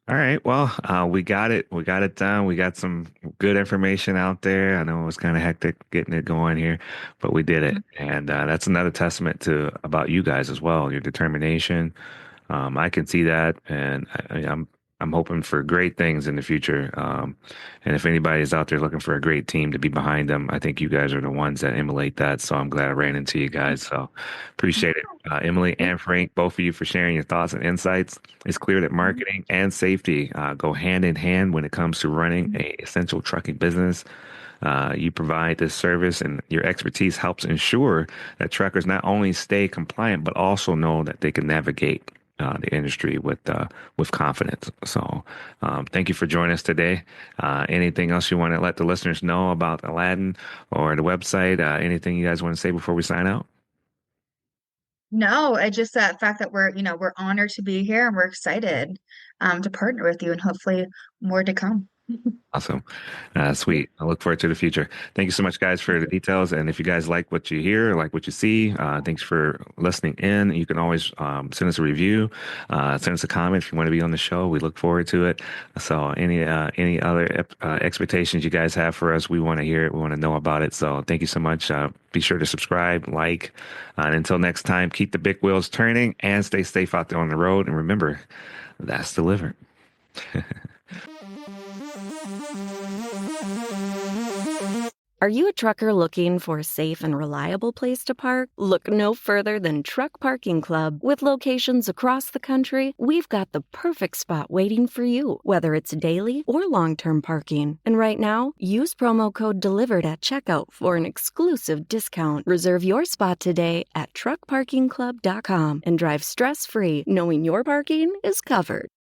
All right. Well, we got it. We got it done. We got some good information out there. I know it was kind of hectic getting it going here, but we did it. And that's another testament to about you guys as well, your determination. I can see that, and I'm hoping for great things in the future. And if anybody is out there looking for a great team to be behind them, I think you guys are the ones that emulate that. So I'm glad I ran into you guys. So appreciate it, Emily and Frank, both of you for sharing your thoughts and insights. It's clear that marketing and safety go hand in hand when it comes to running a essential trucking business. You provide this service, and your expertise helps ensure that truckers not only stay compliant, but also know that they can navigate the industry with confidence. So, thank you for joining us today. Anything else you want to let the listeners know about Aladdin or the website? Anything you guys want to say before we sign out? No, it's just that fact that we're honored to be here and we're excited to partner with you, and hopefully more to come. Awesome. Sweet. I look forward to the future. Thank you so much, guys, for the details. And if you guys like what you hear, like what you see, thanks for listening in. You can always send us a review, send us a comment if you want to be on the show. We look forward to it. So any other expectations you guys have for us, we want to hear it. We want to know about it. So thank you so much. Be sure to subscribe, like, and until next time, keep the big wheels turning and stay safe out there on the road. And remember, that's delivered. Are you a trucker looking for a safe and reliable place to park? Look no further than Truck Parking Club. With locations across the country, we've got the perfect spot waiting for you, whether it's daily or long-term parking. And right now, use promo code DELIVERED at checkout for an exclusive discount. Reserve your spot today at truckparkingclub.com and drive stress-free, knowing your parking is covered.